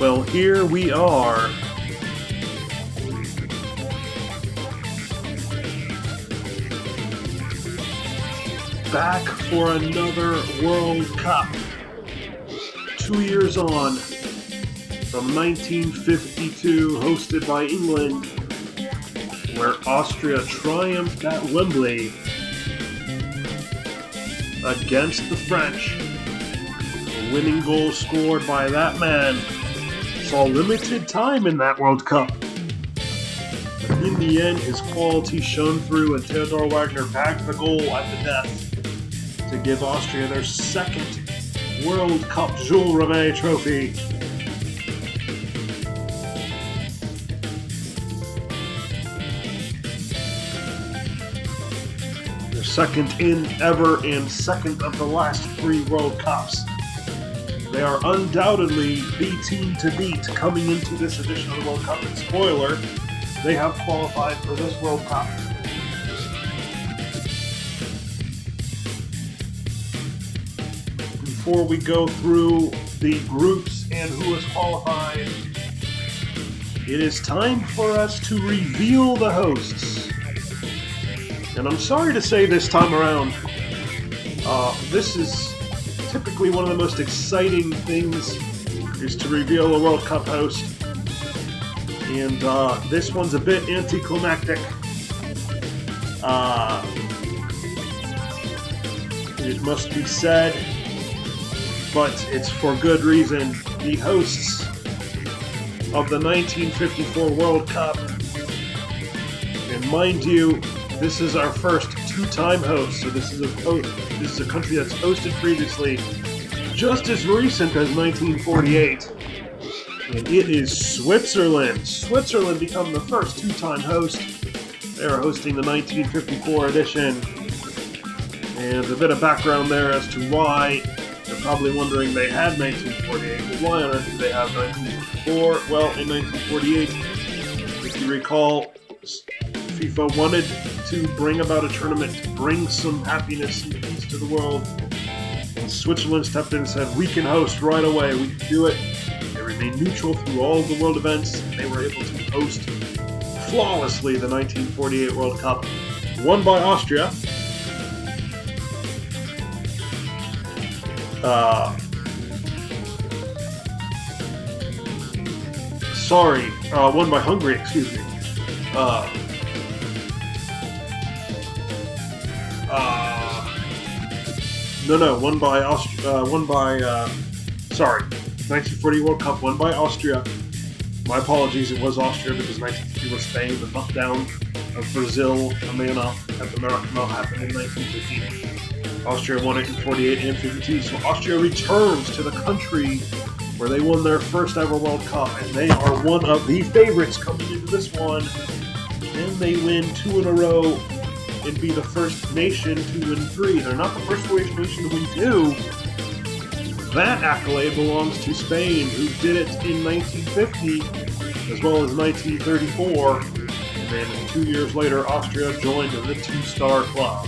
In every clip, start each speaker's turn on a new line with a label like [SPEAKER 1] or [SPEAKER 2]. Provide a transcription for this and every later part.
[SPEAKER 1] Well, here we are. Back for another World Cup. 2 years on, from 1952, hosted by England, where Austria triumphed at Wembley against the French. The winning goal scored by that man saw limited time in that World Cup. But in the end, his quality shone through, and Theodor Wagner bagged the goal at the death to give Austria their second World Cup Jules Rimet trophy. Their second in ever and second of the last 3 World Cups. They are undoubtedly the team to beat coming into this edition of the World Cup. And spoiler, they have qualified for this World Cup. Before we go through the groups and who has qualified, it is time for us to reveal the hosts. And I'm sorry to say this time around, this is typically one of the most exciting things is to reveal a World Cup host. And this one's a bit anticlimactic. It must be said, but it's for good reason. The hosts of the 1954 World Cup, and mind you, this is our first 2-time host, so this is a country that's hosted previously, just as recent as 1948, and it is Switzerland. Switzerland become the first 2-time host. They are hosting the 1954 edition, and a bit of background there as to why. You're probably wondering, they had 1948, but why on earth do they have 1954? Well, in 1948, if you recall, FIFA wanted to bring about a tournament to bring some happiness and peace to the world. And Switzerland stepped in and said, we can host right away, we can do it. They remained neutral through all of the world events, and they were able to host flawlessly the 1948 World Cup, won by Austria. Won by Hungary, excuse me. Won by 1940 World Cup, won by Austria. My apologies, it was Austria because 1950 was Spain. The knockdown of Brazil, Amena, at the Maracanã happened in 1950. Austria won it in 48 and 52, so Austria returns to the country where they won their first ever World Cup, and they are one of the favorites coming into this one. And they win 2 in a row and be the first nation to win 3. They're not the first Croatian nation to win 2. That accolade belongs to Spain, who did it in 1950 as well as 1934. And then 2 years later, Austria joined the 2-star club.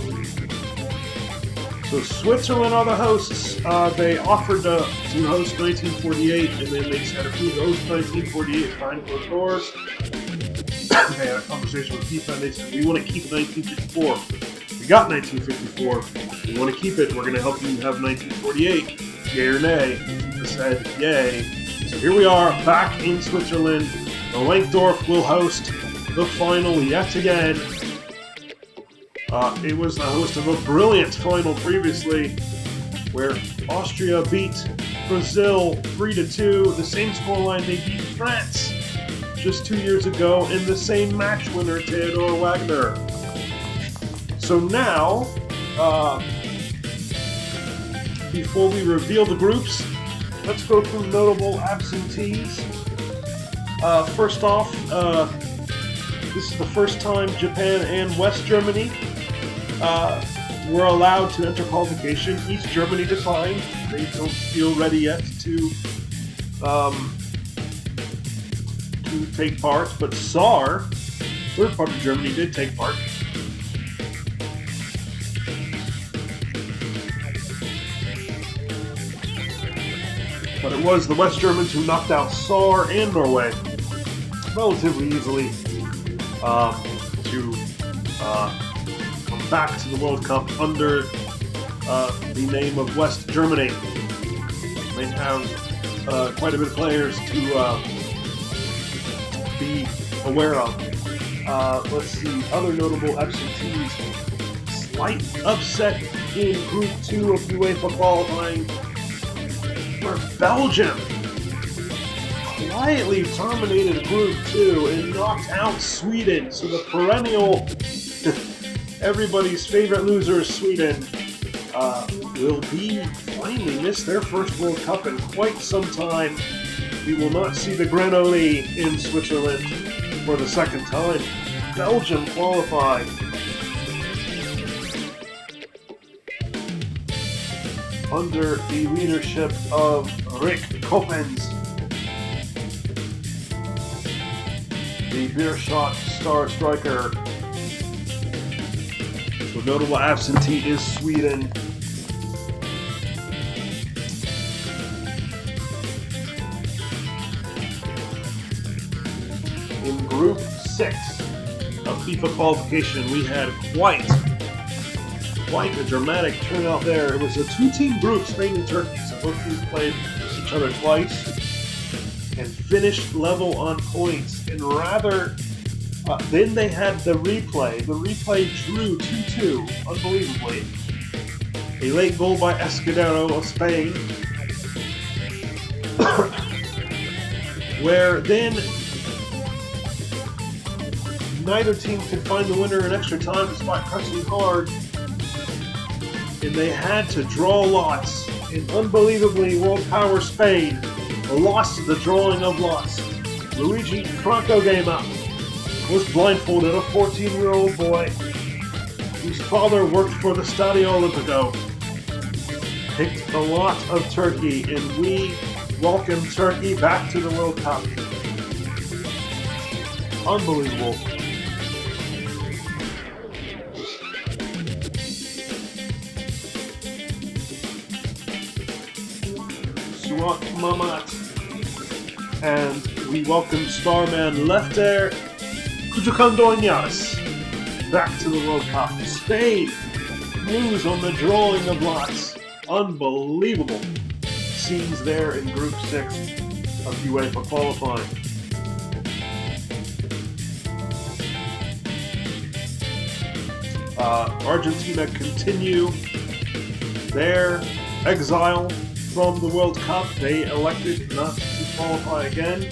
[SPEAKER 1] So Switzerland are the hosts. They offered to host 1948, and then they said, if we host 1948 behind closed doors, they had a conversation with FIFA, and they said, we want to keep 1954. We got 1954. We want to keep it. We're going to help you have 1948. Yay or nay? FIFA said, yay. So here we are, back in Switzerland. The Wankdorf will host the final yet again. It was the host of a brilliant final previously, where Austria beat Brazil 3-2, the same scoreline they beat France just 2 years ago, and the same match winner, Theodor Wagner. So now, before we reveal the groups, let's go through notable absentees. First off, this is the first time Japan and West Germany were allowed to enter qualification. East Germany declined. They don't feel ready yet to take part, but Saar, third part of Germany, did take part. But it was the West Germans who knocked out Saar and Norway relatively easily to come back to the World Cup under the name of West Germany. They have quite a bit of players to be aware of. Let's see, other notable absentees. Slight upset in Group 2 of UEFA qualifying, where Belgium quietly terminated Group 2 and knocked out Sweden. So the perennial, everybody's favorite loser, Sweden, will finally miss their first World Cup in quite some time. We will not see the Grenouille in Switzerland for the second time. Belgium qualified. Under the leadership of Rick Coppens, the Beerschot star striker. So notable absentee is Sweden. In Group 6 of FIFA qualification, we had quite a dramatic turnout there. It was a two-team group, Spain and Turkey, so both teams played each other twice and finished level on points. And rather, then they had the replay. The replay drew 2-2, unbelievably. A late goal by Escudero of Spain, where then neither team could find the winner in extra time despite pressing hard. And they had to draw lots. And unbelievably, world power Spain lost the drawing of lots. Luigi Franco Gema was blindfolded, a 14-year-old boy whose father worked for the Stadio Olimpico. Picked the lot of Turkey, and we welcome Turkey back to the World Cup. Unbelievable. Suat Mamat, and we welcome starman Lefter Kutukandoyas back to the World Cup. Spain lose on the drawing of lots. Unbelievable scenes there in Group 6 of UEFA qualifying. Argentina continue their exile from the World Cup. They elected not to qualify again.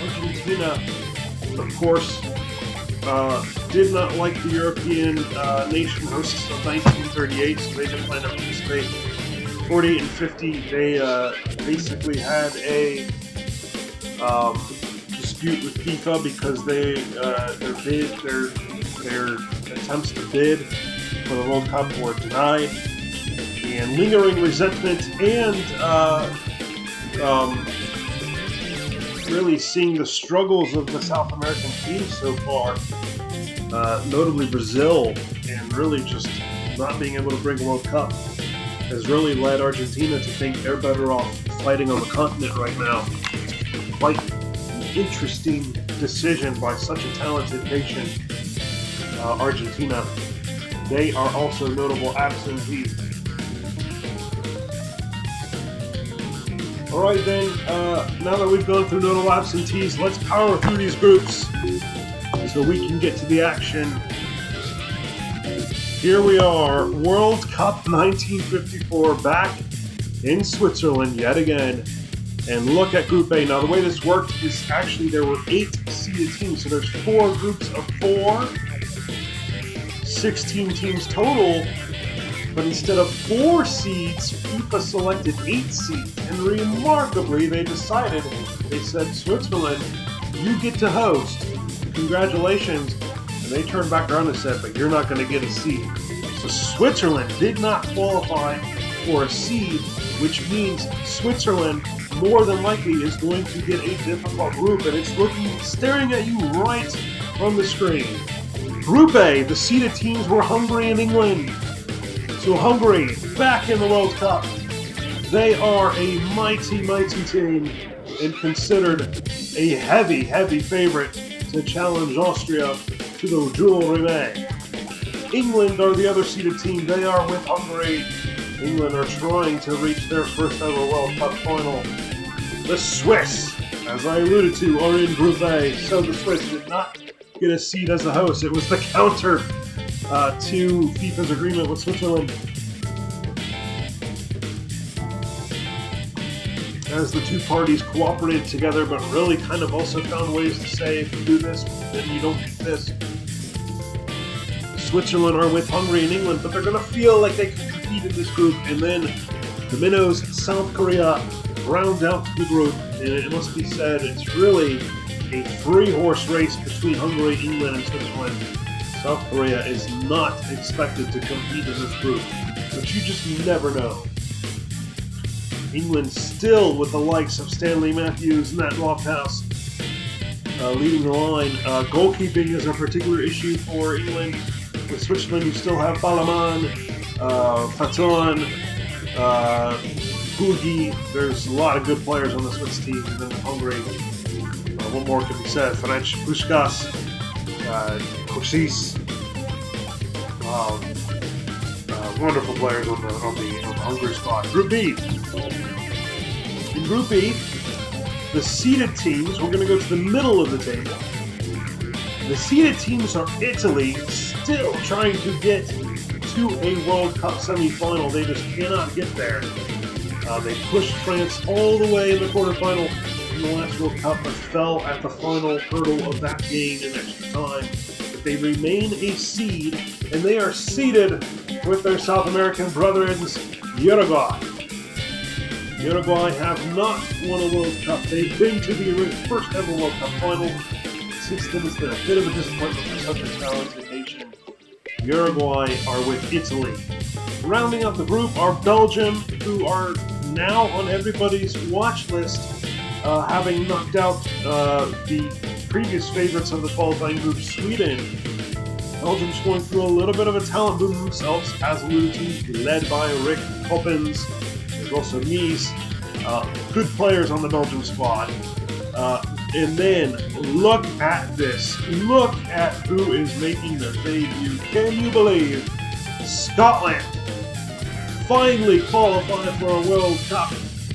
[SPEAKER 1] Argentina, of course, did not like the European nation hosts of 1938, so they didn't plan to participate. 48 and 50, they basically had a dispute with FIFA because their attempts to bid for the World Cup were denied, and lingering resentment and really seeing the struggles of the South American teams so far, notably Brazil, and really just not being able to bring a World Cup, has really led Argentina to think they're better off fighting on the continent right now. Quite an interesting decision by such a talented nation, Argentina. They are also notable absentees. Alright then, now that we've gone through notable absentees, let's power through these groups so we can get to the action. Here we are, World Cup 1954, back in Switzerland yet again. And look at Group A. Now the way this worked is actually there were 8 seeded teams, so there's 4 groups of 4, 16 teams total. But instead of 4 seeds, FIFA selected 8 seeds. And remarkably, they said, Switzerland, you get to host. Congratulations. And they turned back around and said, but you're not going to get a seed. So Switzerland did not qualify for a seed, which means Switzerland more than likely is going to get a difficult group. And it's staring at you right on the screen. Group A, the seeded teams were Hungary and England. So Hungary, back in the World Cup. They are a mighty, mighty team and considered a heavy, heavy favorite to challenge Austria to the duel rematch. England are the other seeded team. They are with Hungary. England are trying to reach their first ever World Cup final. The Swiss, as I alluded to, are in Group A. So the Swiss did not get a seed as a host. It was the counter to FIFA's agreement with Switzerland. As the two parties cooperated together, but really kind of also found ways to say, if you do this, then you don't get this. Switzerland are with Hungary and England, but they're going to feel like they can compete in this group. And then the minnows, South Korea, round out the group. And it must be said, it's really a 3-horse race between Hungary, England, and Switzerland. South Korea is not expected to compete in this group, but you just never know. England still with the likes of Stanley Matthews, Matt Lofthouse leading the line. Goalkeeping is a particular issue for England. With Switzerland, you still have Balaman, Faton, Hugi. There's a lot of good players on the Swiss team. And then with Hungary, what more can be said? Ferenc Puskás, Kossis, wonderful players on the Hungary squad. Group B. In Group B, the seeded teams, we're going to go to the middle of the table. The seeded teams are Italy, still trying to get to a World Cup semifinal. They just cannot get there. They pushed France all the way in the quarterfinal in the last World Cup, but fell at the final hurdle of that game in extra time. But they remain a seed, and they are seeded with their South American brothers, Uruguay. Uruguay have not won a World Cup. They've been to the first ever World Cup final. Since then, it's been a bit of a disappointment for such a talented nation. Uruguay are with Italy. Rounding out the group are Belgium, who are now on everybody's watch list, having knocked out the previous favorites of the qualifying group, Sweden. Belgium's going through a little bit of a talent boom themselves, as alluded to, led by Rick Poppins. There's also Mies. Good players on the Belgium squad. And then, look at this. Look at who is making their debut. Can you believe Scotland finally qualified for a World Cup,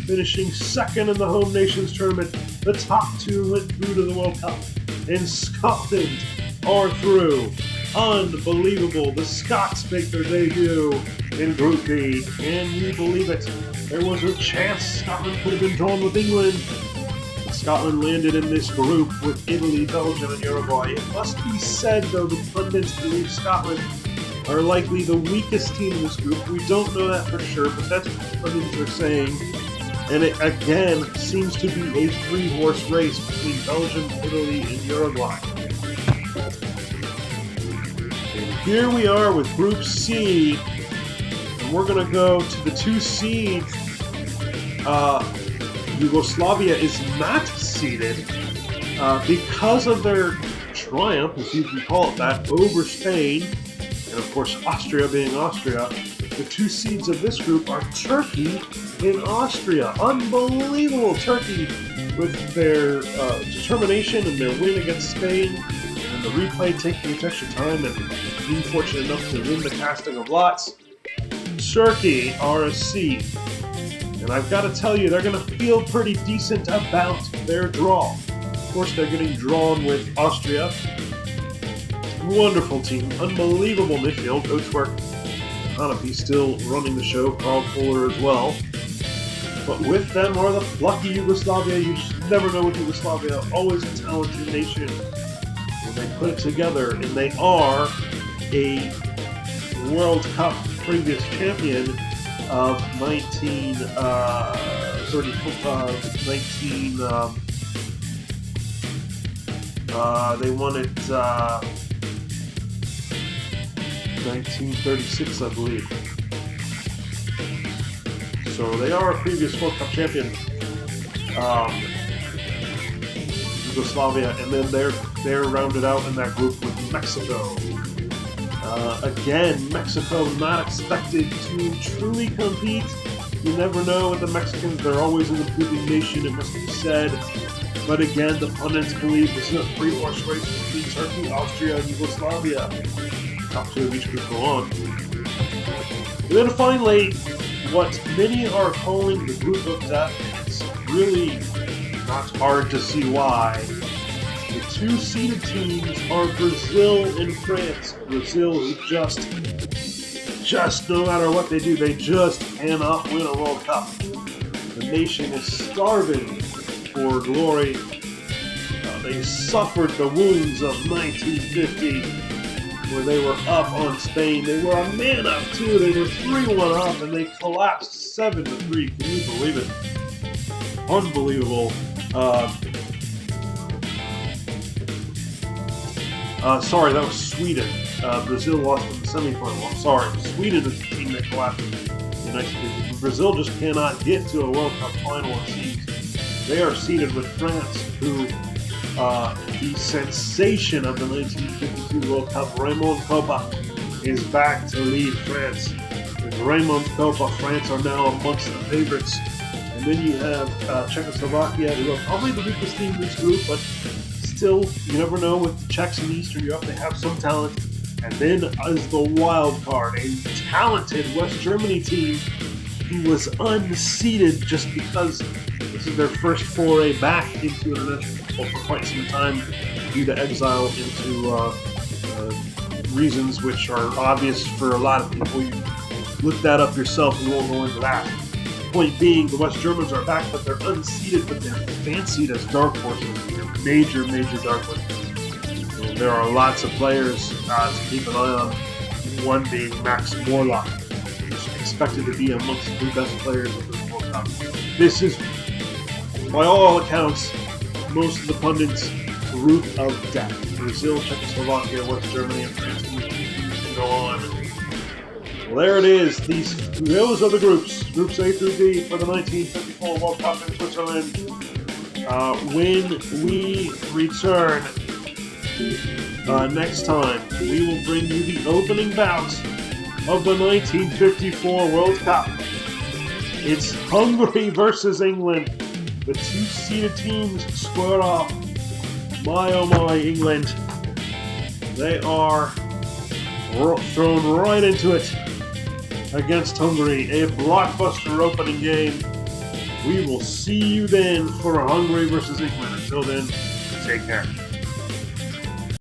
[SPEAKER 1] finishing second in the home nations tournament. The top 2 went through to the World Cup, and Scotland are through. Unbelievable. The Scots make their debut in Group B. Can you believe it? There was a chance Scotland could have been drawn with England. Scotland landed in this group with Italy, Belgium, and Uruguay. It must be said, though, the pundits believe Scotland are likely the weakest team in this group. We don't know that for sure, but that's what the pundits are saying. And it, again, seems to be a 3-horse race between Belgium, Italy, and Uruguay. And here we are with Group C, and we're going to go to the 2 seeds. Yugoslavia is not seeded because of their triumph, if you can call it that, over Spain, and of course Austria being Austria. The 2 seeds of this group are Turkey and Austria. Unbelievable! Turkey with their determination and their win against Spain, and the replay taking its extra time and being fortunate enough to win the casting of lots. Turkey are a seed. And I've got to tell you, they're going to feel pretty decent about their draw. Of course, they're getting drawn with Austria. Wonderful team, unbelievable midfield. Coachwork, Hanapi still running the show, Karl Kohler as well. But with them are the plucky Yugoslavia. You just never know with Yugoslavia. Always a talented nation. When they put it together, and they are a World Cup previous champion of 19. They won it 1936, I believe. So they are a previous World Cup champion, Yugoslavia, and then they're rounded out in that group with Mexico. Again, Mexico not expected to truly compete. You never know with the Mexicans; they're always an improving nation, it must be said. But again, the pundits believe this is a three-horse race between Turkey, Austria, and Yugoslavia. Top two of each group go on. And then finally, what many are calling the group of death. It's really not hard to see why. The two seeded teams are Brazil and France. Brazil, who just no matter what they do, they just cannot win a World Cup. The nation is starving for glory. They suffered the wounds of 1950, where they were up on Spain. They were a man up too. They were 3-1 up, and they collapsed 7-3. Can you believe it? Unbelievable. Sorry, that was Sweden. Brazil lost in the semifinal. I'm sorry. Sweden is the team that collapsed in 1950. Brazil just cannot get to a World Cup final, it seems. They are seeded with France, who the sensation of the 1952 World Cup, Raymond Kopa, is back to lead France. With Raymond Kopa, France are now amongst the favorites. And then you have Czechoslovakia, who are probably the weakest team in this group, but still, you never know with the Czechs in Eastern Europe, they have some talent. And then is the wild card, a talented West Germany team who was unseeded just because this is their first foray back into international football for quite some time due to exile into reasons which are obvious for a lot of people. You look that up yourself, we won't go into that. Point being, the West Germans are back, but they're unseeded, but they're fancied as dark horses. They're major dark horses. And there are lots of players to keep an eye on, one being Max Morlock, who's expected to be amongst the best players of the World Cup. This is, by all accounts, most of the pundits' group of death. Brazil, Czechoslovakia, West Germany, and France go on. Well, there it is. Those are the groups. Groups A through D for the 1954 World Cup in Switzerland. When we return next time, we will bring you the opening bout of the 1954 World Cup. It's Hungary versus England. The two seeded teams square off. My oh my, England. They are thrown right into it against Hungary. A blockbuster opening game. We will see you then for Hungary versus England. Until then, take care.